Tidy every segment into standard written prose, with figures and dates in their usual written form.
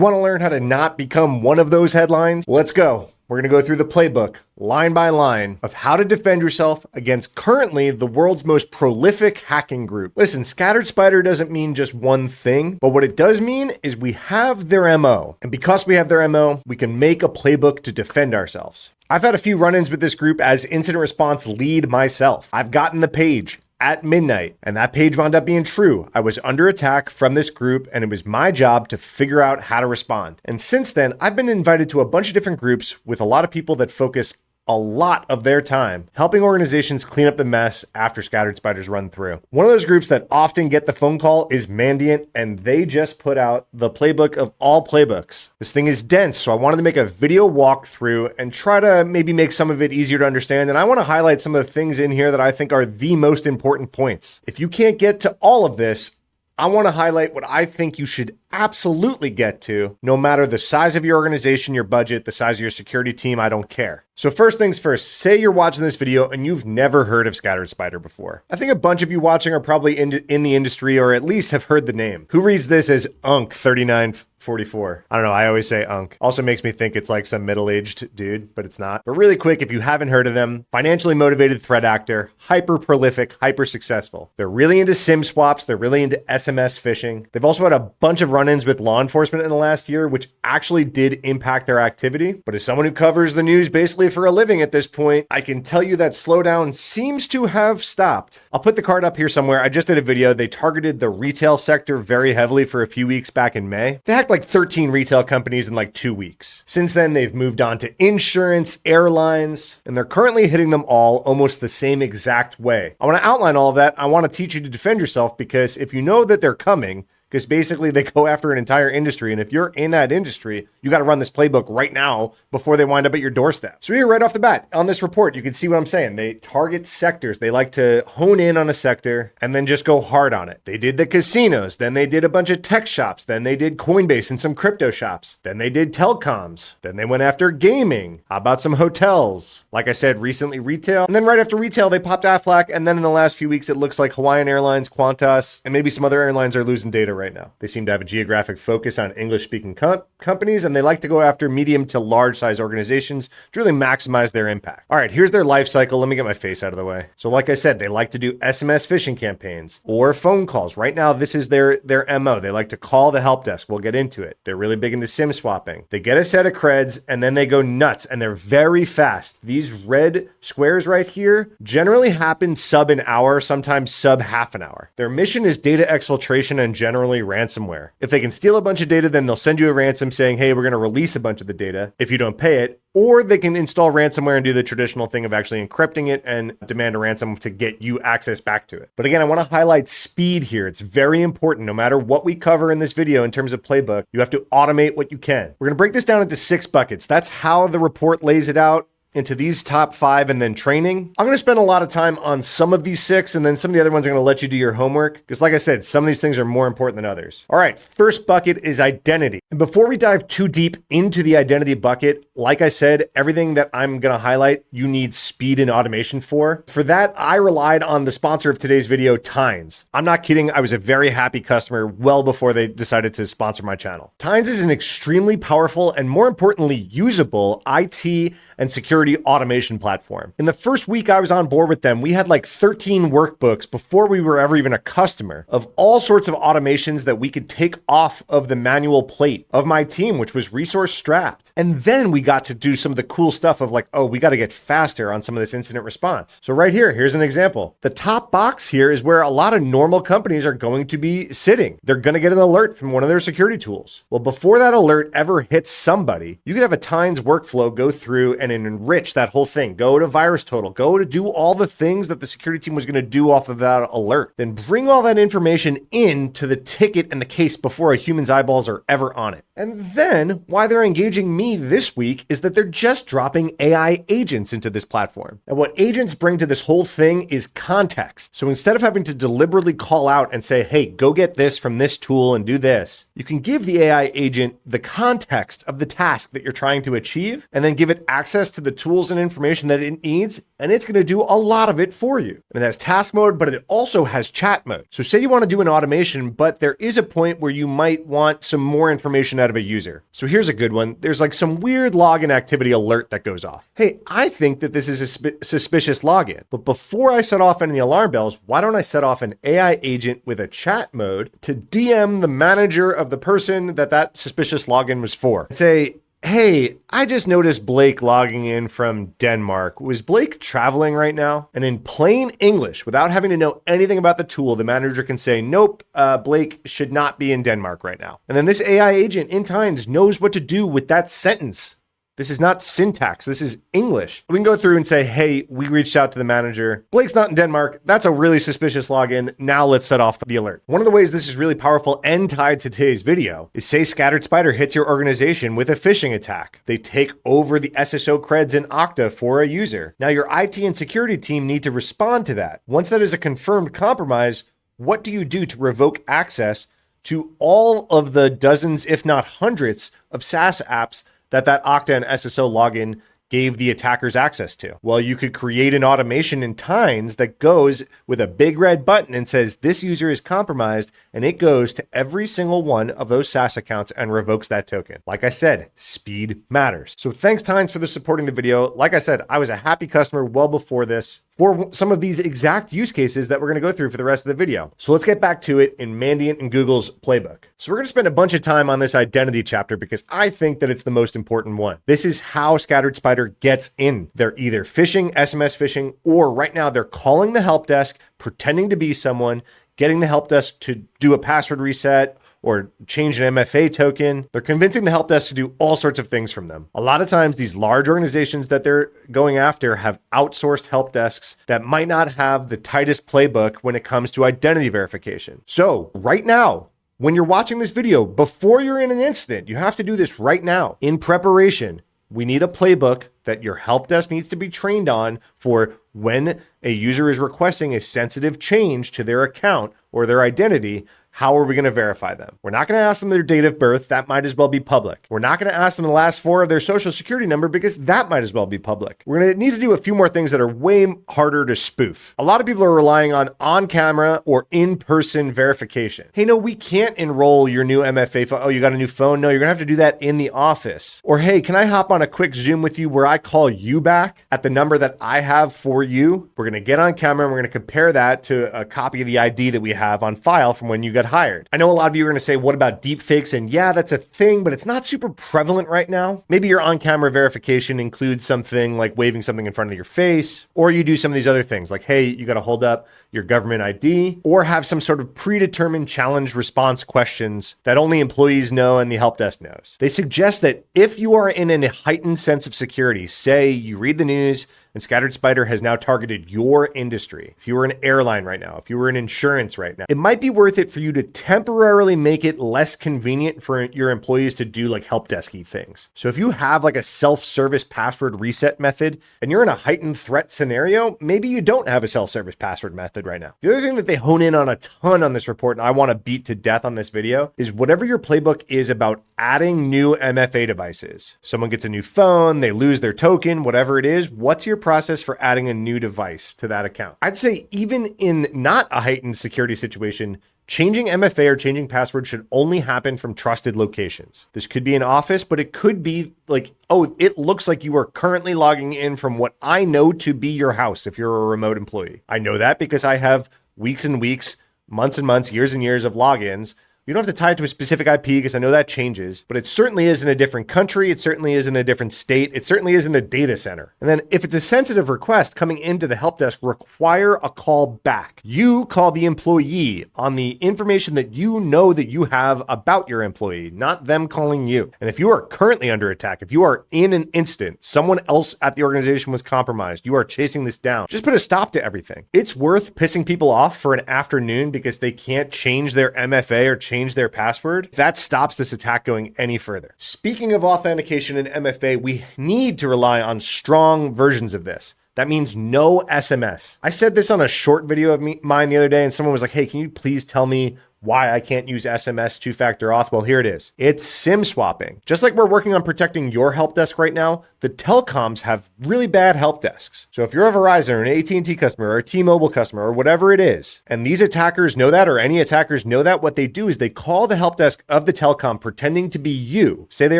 want to learn how to not become one of those headlines? Let's go. We're going to go through the playbook line by line of how to defend yourself against currently the world's most prolific hacking group. Listen, Scattered Spider doesn't mean just one thing, but what it does mean is we have their MO. And because we have their MO, we can make a playbook to defend ourselves. I've had a few run-ins with this group as incident response lead myself. I've gotten the page at midnight, and that page wound up being true. I was under attack from this group, and it was my job to figure out how to respond. And since then, I've been invited to a bunch of different groups with a lot of people that focus a lot of their time helping organizations clean up the mess after Scattered Spiders run through. One of those groups that often get the phone call is Mandiant, and they just put out the playbook of all playbooks. This thing is dense, so I wanted to make a video walkthrough and try to maybe make some of it easier to understand. And I want to highlight some of the things in here that I think are the most important points. If you can't get to all of this, I want to highlight what I think you should absolutely get to, no matter the size of your organization, your budget, the size of your security team, I don't care. So first things first, say you're watching this video and you've never heard of Scattered Spider before. I think a bunch of you watching are probably in the industry or at least have heard the name. Who reads this as Unk 3944? I don't know, I always say Unk. Also makes me think it's like some middle-aged dude, but it's not. But really quick, if you haven't heard of them, financially motivated threat actor, hyper prolific, hyper successful. They're really into SIM swaps, they're really into SMS phishing. They've also had a bunch of run-ins with law enforcement in the last year, which actually did impact their activity. But as someone who covers the news basically for a living at this point, I can tell you that slowdown seems to have stopped. I'll put the card up here somewhere. I just did a video. They targeted the retail sector very heavily for a few weeks back in May. They hacked like 13 retail companies in like 2 weeks. Since then, they've moved on to insurance, airlines, and they're currently hitting them all almost the same exact way. I want to outline all of that. I want to teach you to defend yourself, because if you know that they're coming, because basically they go after an entire industry. And if you're in that industry, you got to run this playbook right now before they wind up at your doorstep. So here right off the bat on this report, you can see what I'm saying. They target sectors. They like to hone in on a sector and then just go hard on it. They did the casinos. Then they did a bunch of tech shops. Then they did Coinbase and some crypto shops. Then they did telecoms. Then they went after gaming. How about some hotels? Like I said, recently retail. And then right after retail, they popped Aflac. And then in the last few weeks, it looks like Hawaiian Airlines, Qantas, and maybe some other airlines are losing data right now. They seem to have a geographic focus on English-speaking companies, and they like to go after medium to large-size organizations to really maximize their impact. All right, here's their life cycle. Let me get my face out of the way. So like I said, they like to do SMS phishing campaigns or phone calls. Right now, this is their MO. They like to call the help desk. We'll get into it. They're really big into SIM swapping. They get a set of creds, and then they go nuts, and they're very fast. These red squares right here generally happen sub an hour, sometimes sub half an hour. Their mission is data exfiltration and generally ransomware. If they can steal a bunch of data, then they'll send you a ransom saying, hey, we're going to release a bunch of the data if you don't pay it. Or they can install ransomware and do the traditional thing of actually encrypting it and demand a ransom to get you access back to it. But again, I want to highlight speed here. It's very important. No matter what we cover in this video in terms of playbook, you have to automate what you can. We're going to break this down into 6 buckets. That's how the report lays it out, into these top 5 and then training. I'm going to spend a lot of time on some of these 6, and then some of the other ones are going to let you do your homework, because like I said, some of these things are more important than others. All right, first bucket is identity. And before we dive too deep into the identity bucket, like I said, everything that I'm going to highlight, you need speed and automation for. For that, I relied on the sponsor of today's video, Tines. I'm not kidding. I was a very happy customer well before they decided to sponsor my channel. Tines is an extremely powerful and more importantly, usable IT and security automation platform. In the first week I was on board with them, we had like 13 workbooks before we were ever even a customer of all sorts of automations that we could take off of the manual plate of my team, which was resource strapped. And then we got to do some of the cool stuff of like, oh, we got to get faster on some of this incident response. So right here, here's an example. The top box here is where a lot of normal companies are going to be sitting. They're going to get an alert from one of their security tools. Well, before that alert ever hits somebody, you could have a Tines workflow go through and enrich that whole thing, go to virus total, go to do all the things that the security team was going to do off of that alert, then bring all that information into the ticket and the case before a human's eyeballs are ever on it. And then why they're engaging me this week is that they're just dropping AI agents into this platform. And what agents bring to this whole thing is context. So instead of having to deliberately call out and say, hey, go get this from this tool and do this, you can give the AI agent the context of the task that you're trying to achieve and then give it access to the tools and information that it needs, and it's going to do a lot of it for you. And it has task mode, but it also has chat mode. So say you want to do an automation, but there is a point where you might want some more information out of a user. So here's a good one. There's like some weird login activity alert that goes off. Hey, I think that this is a suspicious login, but before I set off any alarm bells, why don't I set off an AI agent with a chat mode to DM the manager of the person that suspicious login was for? Say, hey, I just noticed Blake logging in from Denmark. Was Blake traveling right now? And in plain English, without having to know anything about the tool, the manager can say, nope, Blake should not be in Denmark right now. And then this AI agent in Tines knows what to do with that sentence. This is not syntax. This is English. We can go through and say, hey, we reached out to the manager. Blake's not in Denmark. That's a really suspicious login. Now let's set off the alert. One of the ways this is really powerful and tied to today's video is say Scattered Spider hits your organization with a phishing attack. They take over the SSO creds in Okta for a user. Now your IT and security team need to respond to that. Once that is a confirmed compromise, what do you do to revoke access to all of the dozens, if not hundreds, of SaaS apps that Okta and SSO login gave the attackers access to? Well, you could create an automation in Tines that goes with a big red button and says this user is compromised, and it goes to every single one of those SaaS accounts and revokes that token. Like I said, speed matters. So thanks Tines for supporting the video. Like I said, I was a happy customer well before this for some of these exact use cases that we're going to go through for the rest of the video. So let's get back to it in Mandiant and Google's Playbook. So we're going to spend a bunch of time on this identity chapter because I think that it's the most important one. This is how Scattered Spider gets in. They're either phishing, SMS phishing, or right now they're calling the help desk, pretending to be someone, getting the help desk to do a password reset or change an MFA token. They're convincing the help desk to do all sorts of things from them. A lot of times these large organizations that they're going after have outsourced help desks that might not have the tightest playbook when it comes to identity verification. So right now, when you're watching this video, before you're in an incident, you have to do this right now. In preparation, we need a playbook that your help desk needs to be trained on for when a user is requesting a sensitive change to their account or their identity. How are we going to verify them? We're not going to ask them their date of birth. That might as well be public. We're not going to ask them the last four of their social security number because that might as well be public. We're going to need to do a few more things that are way harder to spoof. A lot of people are relying on camera or in-person verification. Hey, no, we can't enroll your new MFA phone. Oh, you got a new phone? No, you're going to have to do that in the office. Or, hey, can I hop on a quick Zoom with you where I call you back at the number that I have for you? We're going to get on camera and we're going to compare that to a copy of the ID that we have on file from when you got hired. I know a lot of you are going to say, what about deep fakes? And yeah, that's a thing, but it's not super prevalent right now. Maybe your on-camera verification includes something like waving something in front of your face, or you do some of these other things like, hey, you got to hold up your government ID, or have some sort of predetermined challenge response questions that only employees know and the help desk knows. They suggest that if you are in a heightened sense of security, say you read the news and Scattered Spider has now targeted your industry. If you were an airline right now, if you were in insurance right now, it might be worth it for you to temporarily make it less convenient for your employees to do like help desky things. So if you have like a self-service password reset method and you're in a heightened threat scenario, maybe you don't have a self-service password method right now. The other thing that they hone in on a ton on this report, and I want to beat to death on this video, is whatever your playbook is about adding new MFA devices. Someone gets a new phone, they lose their token, whatever it is, what's your process for adding a new device to that account? I'd say even in not a heightened security situation, changing MFA or changing password should only happen from trusted locations. This could be an office, but it could be like, oh, it looks like you are currently logging in from what I know to be your house if you're a remote employee. I know that because I have weeks and weeks, months and months, years and years of logins. You don't have to tie it to a specific IP because I know that changes, but it certainly is in a different country. It certainly is in a different state. It certainly is in a data center. And then if it's a sensitive request coming into the help desk, require a call back. You call the employee on the information that you know that you have about your employee, not them calling you. And if you are currently under attack, if you are in an incident, someone else at the organization was compromised, you are chasing this down, just put a stop to everything. It's worth pissing people off for an afternoon because they can't change their MFA or change their password. That stops this attack going any further. Speaking of authentication and MFA, we need to rely on strong versions of this. That means no SMS. I said this on a short video of mine the other day, and someone was like, hey, can you please tell me why I can't use SMS two-factor auth. Well, here it is. It's SIM swapping. Just like we're working on protecting your help desk right now, the telecoms have really bad help desks. So if you're a Verizon or an AT&T customer or a T-Mobile customer or whatever it is, and these attackers know that, or any attackers know that, what they do is they call the help desk of the telecom pretending to be you. Say they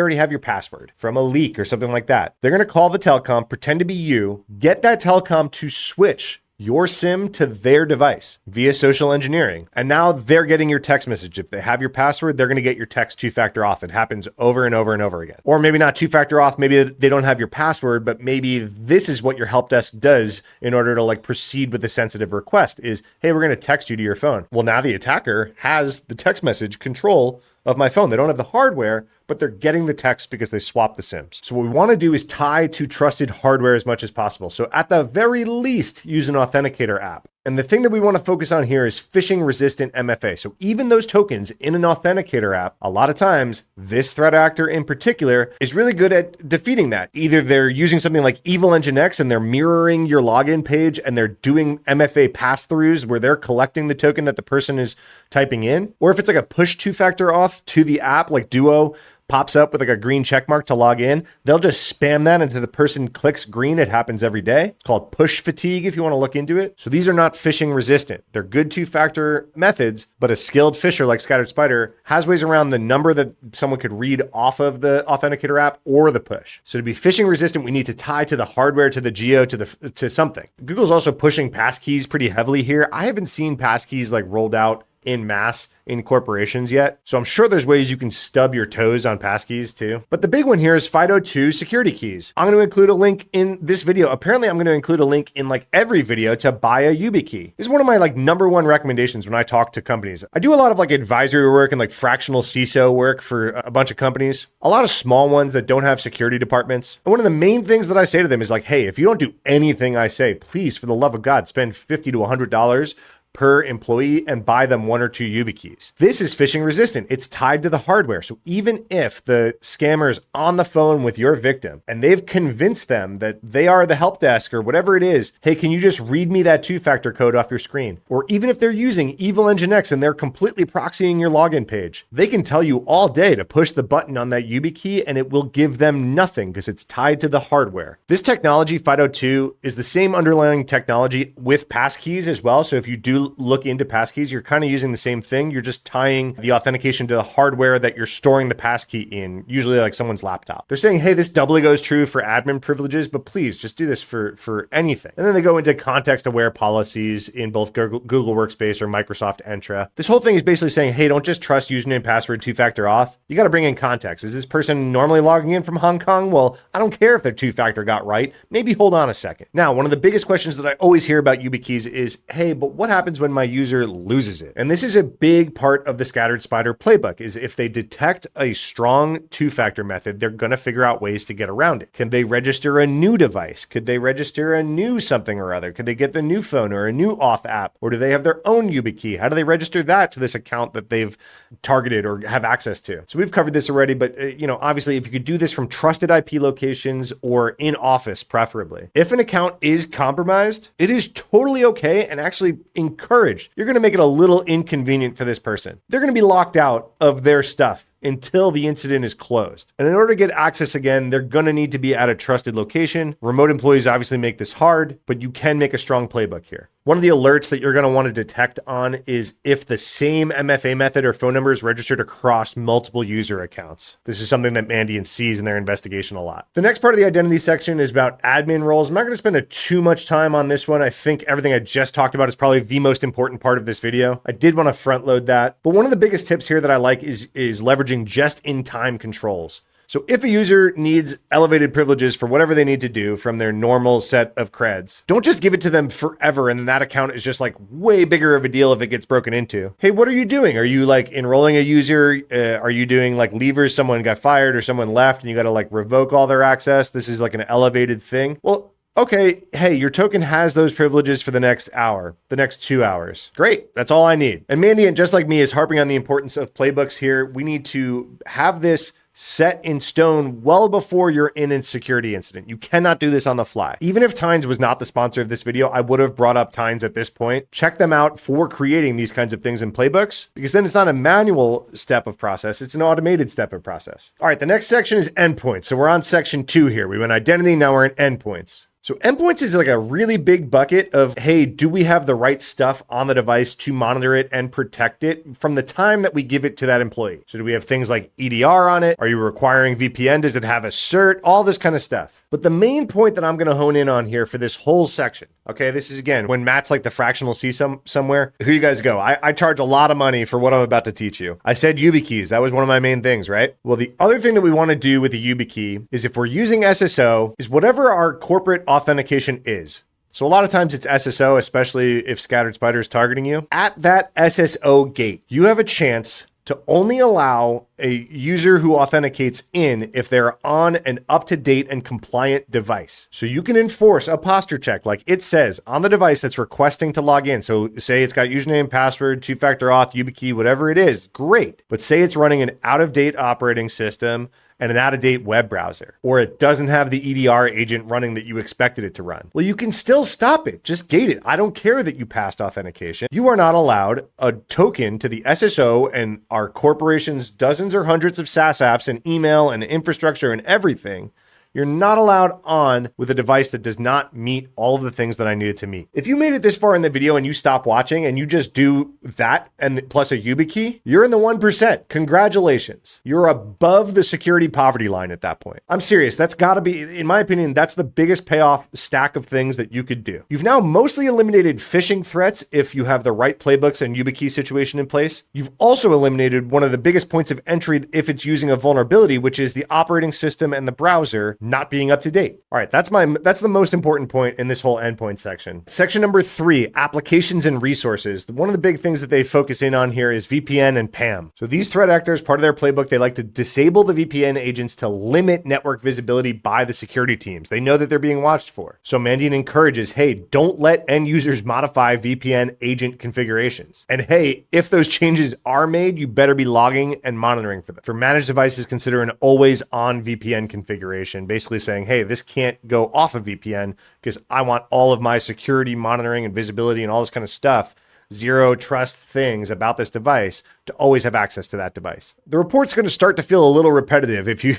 already have your password from a leak or something like that. They're going to call the telecom, pretend to be you, get that telecom to switch your SIM to their device via social engineering. And now they're getting your text message. If they have your password, they're going to get your text two-factor auth. It happens over and over and over again. Or maybe not two-factor auth. Maybe they don't have your password, but maybe this is what your help desk does in order to like proceed with a sensitive request is, hey, we're going to text you to your phone. Well, now the attacker has the text message control of my phone. They don't have the hardware, but they're getting the text because they swapped the SIMs. So what we want to do is tie to trusted hardware as much as possible. So at the very least, use an authenticator app. And the thing that we want to focus on here is phishing resistant MFA. So even those tokens in an authenticator app, a lot of times this threat actor in particular is really good at defeating that. Either they're using something like Evil Engine X and they're mirroring your login page and they're doing MFA pass-throughs where they're collecting the token that the person is typing in. Or if it's like a push two-factor auth to the app like Duo, pops up with like a green check mark to log in, they'll just spam that until the person clicks green. It happens every day. It's called push fatigue if you want to look into it. So these are not phishing resistant. They're good two-factor methods, but a skilled phisher like Scattered Spider has ways around the number that someone could read off of the authenticator app or the push. So to be phishing resistant, we need to tie to the hardware, to the geo, to something. Google's also pushing passkeys pretty heavily here. I haven't seen passkeys like rolled out in mass in corporations yet. So I'm sure there's ways you can stub your toes on passkeys too. But the big one here is FIDO2 security keys. I'm going to include a link in this video. Apparently I'm going to include a link in like every video to buy a YubiKey. This is one of my like number one recommendations when I talk to companies. I do a lot of like advisory work and like fractional CISO work for a bunch of companies, a lot of small ones that don't have security departments. And one of the main things that I say to them is like, hey, if you don't do anything I say, please, for the love of God, spend $50 to $100 per employee and buy them 1 or 2 YubiKeys. This is phishing resistant. It's tied to the hardware. So even if the scammer is on the phone with your victim and they've convinced them that they are the help desk or whatever it is, hey, can you just read me that two-factor code off your screen? Or even if they're using Evil Engine X and they're completely proxying your login page, they can tell you all day to push the button on that YubiKey and it will give them nothing because it's tied to the hardware. This technology, FIDO2, is the same underlying technology with passkeys as well. So if you do look into passkeys, you're kind of using the same thing. You're just tying the authentication to the hardware that you're storing the passkey in, usually like someone's laptop. They're saying, hey, this doubly goes true for admin privileges, but please just do this for anything. And then they go into context-aware policies in both Google Workspace or Microsoft Entra. This whole thing is basically saying, hey, don't just trust username, password, two-factor auth. You got to bring in context. Is this person normally logging in from Hong Kong? Well, I don't care if their two-factor got right. Maybe hold on a second. Now, one of the biggest questions that I always hear about YubiKeys is, hey, but what happens when my user loses it? And this is a big part of the Scattered Spider playbook, is if they detect a strong two-factor method, they're going to figure out ways to get around it. Can they register a new device? Could they register a new something or other? Could they get the new phone or a new auth app? Or do they have their own YubiKey? How do they register that to this account that they've targeted or have access to? So we've covered this already, but obviously if you could do this from trusted IP locations or in office, preferably. If an account is compromised, it is totally okay and actually encouraged. You're going to make it a little inconvenient for this person. They're going to be locked out of their stuff until the incident is closed. And in order to get access again, they're going to need to be at a trusted location. Remote employees obviously make this hard, but you can make a strong playbook here. One of the alerts that you're going to want to detect on is if the same MFA method or phone number is registered across multiple user accounts. This is something that Mandiant sees in their investigation a lot. The next part of the identity section is about admin roles. I'm not going to spend too much time on this one. I think everything I just talked about is probably the most important part of this video. I did want to front load that. But one of the biggest tips here that I like is leveraging just-in-time controls. So if a user needs elevated privileges for whatever they need to do from their normal set of creds, don't just give it to them forever and then that account is just like way bigger of a deal if it gets broken into. Hey, what are you doing? Are you like enrolling a user? Are you doing like leavers? Someone got fired or someone left and you got to like revoke all their access. This is like an elevated thing. Well, okay, hey, your token has those privileges for the next hour, the next 2 hours. Great, that's all I need. And Mandiant, just like me, is harping on the importance of playbooks here. We need to have this set in stone well before you're in a security incident. You cannot do this on the fly. Even if Tynes was not the sponsor of this video, I would have brought up Tynes at this point. Check them out for creating these kinds of things in playbooks, because then it's not a manual step of process, it's an automated step of process. All right, the next section is endpoints. So we're on section 2 here. We went identity, now we're in endpoints. So endpoints is like a really big bucket of, hey, do we have the right stuff on the device to monitor it and protect it from the time that we give it to that employee? So do we have things like EDR on it? Are you requiring VPN? Does it have a cert? All this kind of stuff. But the main point that I'm going to hone in on here for this whole section, okay, this is again, when Matt's like the fractional C somewhere, here you guys go. I charge a lot of money for what I'm about to teach you. I said YubiKeys. That was one of my main things, right? Well, the other thing that we want to do with the YubiKey is if we're using SSO is whatever our corporate authentication is. So a lot of times it's SSO, especially if Scattered Spider is targeting you. At that SSO gate, you have a chance to only allow a user who authenticates in if they're on an up-to-date and compliant device. So you can enforce a posture check like it says on the device that's requesting to log in. So say it's got username, password, two-factor auth, YubiKey, whatever it is, great. But say it's running an out-of-date operating system and an out-of-date web browser, or it doesn't have the EDR agent running that you expected it to run. Well, you can still stop it. Just gate it. I don't care that you passed authentication. You are not allowed a token to the SSO and our corporation's dozens or hundreds of SaaS apps and email and infrastructure and everything. You're not allowed on with a device that does not meet all of the things that I needed to meet. If you made it this far in the video and you stop watching and you just do that and plus a YubiKey, you're in the 1%. Congratulations. You're above the security poverty line at that point. I'm serious. That's got to be, in my opinion, that's the biggest payoff stack of things that you could do. You've now mostly eliminated phishing threats if you have the right playbooks and YubiKey situation in place. You've also eliminated one of the biggest points of entry if it's using a vulnerability, which is the operating system and the browser not being up to date. All right, that's the most important point in this whole endpoint section. Section number 3, applications and resources. One of the big things that they focus in on here is VPN and PAM. So these threat actors, part of their playbook, they like to disable the VPN agents to limit network visibility by the security teams. They know that they're being watched for. So Mandiant encourages, hey, don't let end users modify VPN agent configurations. And hey, if those changes are made, you better be logging and monitoring for them. For managed devices, consider an always on VPN configuration, basically saying, hey, this can't go off of VPN because I want all of my security monitoring and visibility and all this kind of stuff, zero trust things about this device, to always have access to that device. The report's going to start to feel a little repetitive if you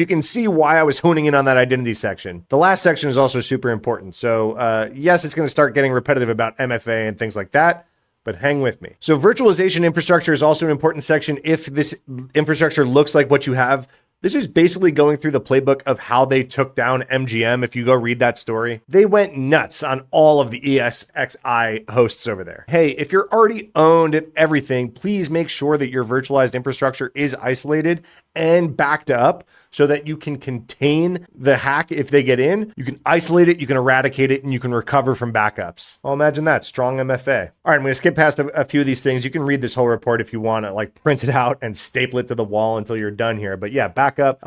can see why I was honing in on that identity section. The last section is also super important. So yes, it's going to start getting repetitive about MFA and things like that, but hang with me. So virtualization infrastructure is also an important section. If this infrastructure looks like what you have, this is basically going through the playbook of how they took down MGM. If you go read that story, they went nuts on all of the ESXi hosts over there. Hey, if you're already owned and everything, please make sure that your virtualized infrastructure is isolated and backed up so that you can contain the hack if they get in. You can isolate it, you can eradicate it, and you can recover from backups. Well, imagine that, strong MFA. All right, I'm gonna skip past a few of these things. You can read this whole report if you wanna, like print it out and staple it to the wall until you're done here. But yeah, backup.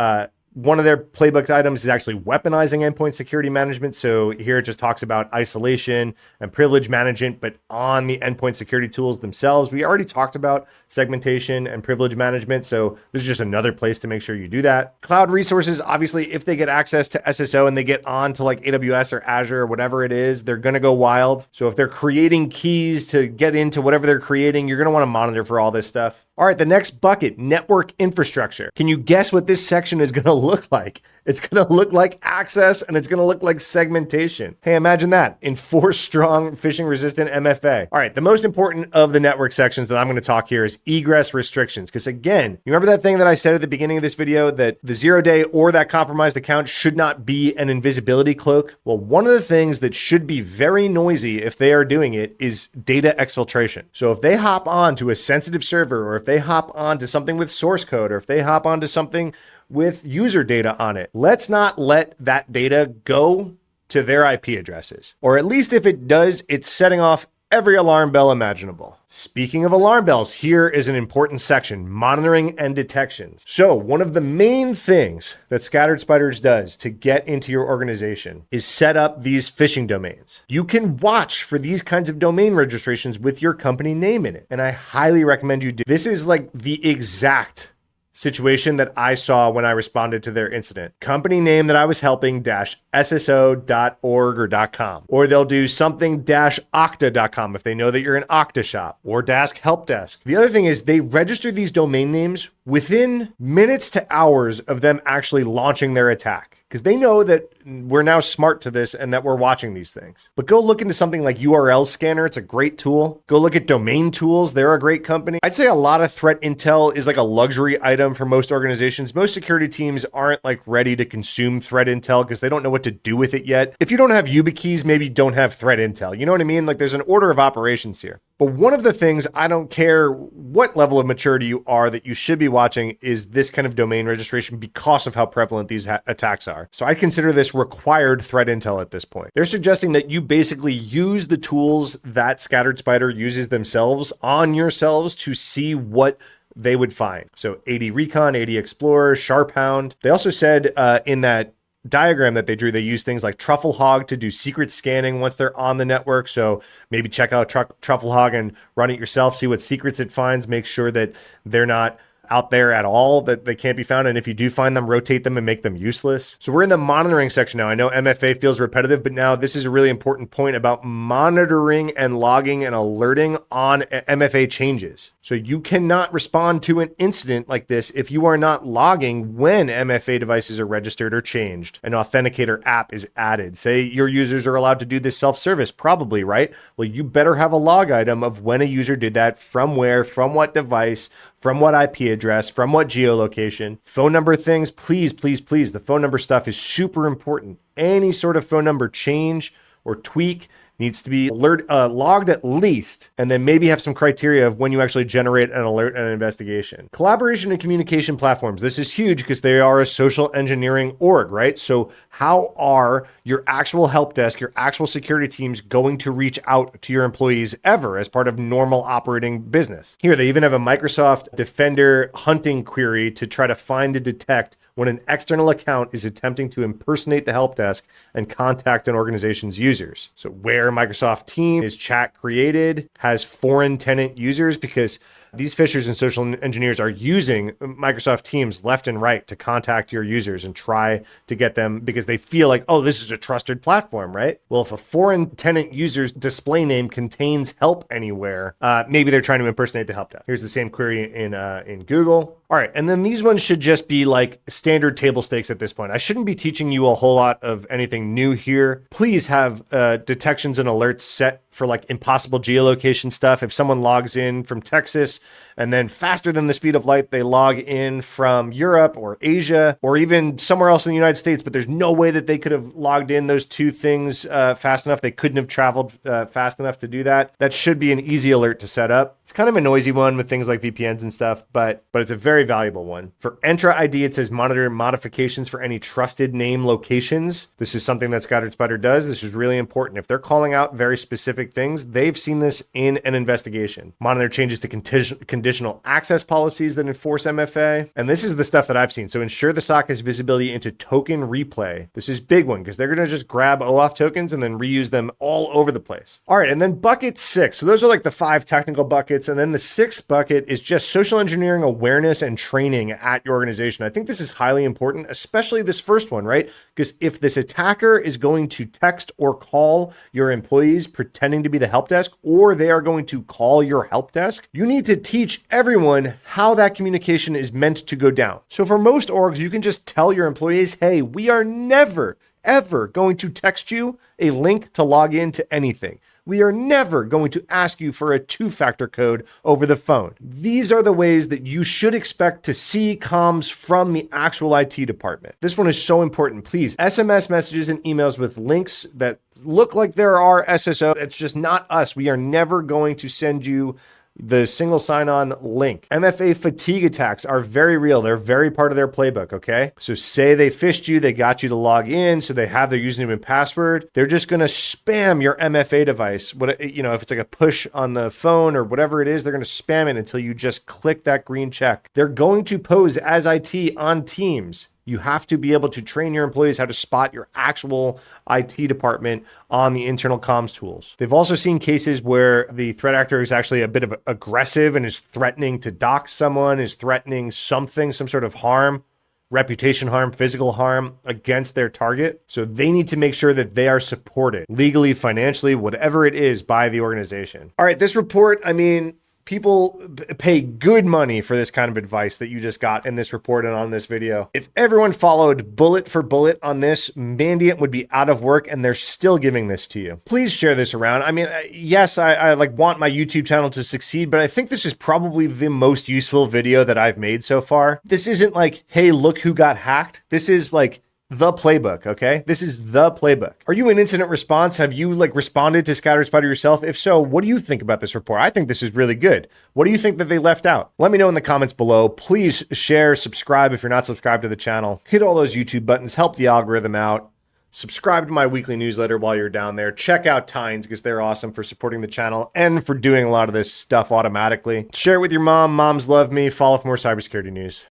One of their playbook items is actually weaponizing endpoint security management. So here it just talks about isolation and privilege management, but on the endpoint security tools themselves. We already talked about segmentation and privilege management. So this is just another place to make sure you do that. Cloud resources, obviously, if they get access to SSO and they get on to like AWS or Azure or whatever it is, they're going to go wild. So if they're creating keys to get into whatever they're creating, you're going to want to monitor for all this stuff. All right, the next bucket, network infrastructure. Can you guess what this section is going to look like? It's going to look like access and it's going to look like segmentation. Hey, imagine that. Enforce strong phishing resistant MFA. All right, the most important of the network sections that I'm going to talk here is egress restrictions. Because again, you remember that thing that I said at the beginning of this video that the 0-day or that compromised account should not be an invisibility cloak? Well, one of the things that should be very noisy if they are doing it is data exfiltration. So if they hop on to a sensitive server, or if they hop on to something with source code, or if they hop on to something with user data on it, let's not let that data go to their IP addresses. Or at least if it does, it's setting off every alarm bell imaginable. Speaking of alarm bells, here is an important section, monitoring and detections. So one of the main things that Scattered Spiders does to get into your organization is set up these phishing domains. You can watch for these kinds of domain registrations with your company name in it. And I highly recommend you do. This is like the exact situation that I saw when I responded to their incident. Company name that I was helping -sso.org or .com. Or they'll do something -okta.com if they know that you're an Okta shop, or Dask Help Desk. The other thing is they register these domain names within minutes to hours of them actually launching their attack, because they know that we're now smart to this and that we're watching these things. But go look into something like URL Scanner. It's a great tool. Go look at Domain Tools. They're a great company. I'd say a lot of threat intel is like a luxury item for most organizations. Most security teams aren't like ready to consume threat intel because they don't know what to do with it yet. If you don't have YubiKeys, maybe don't have threat intel. You know what I mean? Like there's an order of operations here. But one of the things, I don't care what level of maturity you are, that you should be watching is this kind of domain registration because of how prevalent these attacks are. So I consider this required threat intel at this point. They're suggesting that you basically use the tools that Scattered Spider uses themselves on yourselves to see what they would find. So AD Recon, AD Explorer, Sharphound. They also said in that diagram that they drew, they use things like Trufflehog to do secret scanning once they're on the network. So maybe check out Trufflehog and run it yourself, see what secrets it finds, make sure that they're not out there at all, that they can't be found. And if you do find them, rotate them and make them useless. So we're in the monitoring section now. I know MFA feels repetitive, but now this is a really important point about monitoring and logging and alerting on MFA changes. So you cannot respond to an incident like this if you are not logging when MFA devices are registered or changed. An authenticator app is added. Say your users are allowed to do this self-service, probably, right? Well, you better have a log item of when a user did that, from where, from what device, from what IP address, from what geolocation. Phone number things, please, please, please. The phone number stuff is super important. Any sort of phone number change or tweak needs to be logged at least, and then maybe have some criteria of when you actually generate an alert and an investigation. Collaboration and communication platforms. This is huge because they are a social engineering org, right? So how are your actual help desk, your actual security teams going to reach out to your employees ever as part of normal operating business? Here, they even have a Microsoft Defender hunting query to try to find and detect when an external account is attempting to impersonate the help desk and contact an organization's users. So where Microsoft Teams is chat created, has foreign tenant users, because these phishers and social engineers are using Microsoft Teams left and right to contact your users and try to get them because they feel like, oh, this is a trusted platform, right? Well, if a foreign tenant user's display name contains help anywhere, maybe they're trying to impersonate the help desk. Here's the same query in Google. All right, and then these ones should just be like standard table stakes at this point. I shouldn't be teaching you a whole lot of anything new here. Please have detections and alerts set for like impossible geolocation stuff. If someone logs in from Texas and then faster than the speed of light, they log in from Europe or Asia or even somewhere else in the United States, but there's no way that they could have logged in those two things fast enough. They couldn't have traveled fast enough to do that. That should be an easy alert to set up. It's kind of a noisy one with things like VPNs and stuff, but it's a very valuable one. For Entra ID, it says monitor modifications for any trusted name locations. This is something that Scattered Spider does. This is really important. If they're calling out very specific things, they've seen this in an investigation. Monitor changes to conditional access policies that enforce MFA. And this is the stuff that I've seen. So ensure the SOC has visibility into token replay. This is big one because they're going to just grab OAuth tokens and then reuse them all over the place. All right, and then bucket 6. So those are like the 5 technical buckets. And then the 6th bucket is just social engineering awareness and training at your organization. I think this is highly important, especially this first one, right? Because if this attacker is going to text or call your employees pretending to be the help desk, or they are going to call your help desk, you need to teach everyone how that communication is meant to go down. So for most orgs, you can just tell your employees, hey, we are never, ever going to text you a link to log in to anything. We are never going to ask you for a 2-factor code over the phone. These are the ways that you should expect to see comms from the actual IT department. This one is so important. Please, SMS messages and emails with links that look like there are SSO. It's just not us. We are never going to send you the single sign-on link. MFA fatigue attacks are very real. They're very part of their playbook, okay? So say they phished you, they got you to log in, so they have their username and password. They're just gonna spam your MFA device. If it's like a push on the phone or whatever it is, they're gonna spam it until you just click that green check. They're going to pose as IT on Teams You have to be able to train your employees how to spot your actual IT department on the internal comms tools. They've also seen cases where the threat actor is actually a bit of aggressive and is threatening to dox someone, is threatening something, some sort of harm, reputation harm, physical harm against their target. So they need to make sure that they are supported legally, financially, whatever it is by the organization. All right, this report, I mean, people pay good money for this kind of advice that you just got in this report and on this video. If everyone followed bullet for bullet on this, Mandiant would be out of work, and they're still giving this to you. Please share this around. I mean, yes, I like want my YouTube channel to succeed, but I think this is probably the most useful video that I've made so far. This isn't like, hey, look who got hacked. This is like the playbook, okay? This is the playbook. Are you in incident response? Have you responded to ScatterSpider yourself? If so, what do you think about this report? I think this is really good. What do you think that they left out? Let me know in the comments below. Please share, subscribe if you're not subscribed to the channel. Hit all those YouTube buttons, help the algorithm out. Subscribe to my weekly newsletter while you're down there. Check out Tines because they're awesome for supporting the channel and for doing a lot of this stuff automatically. Share it with your mom. Moms love me. Follow for more cybersecurity news.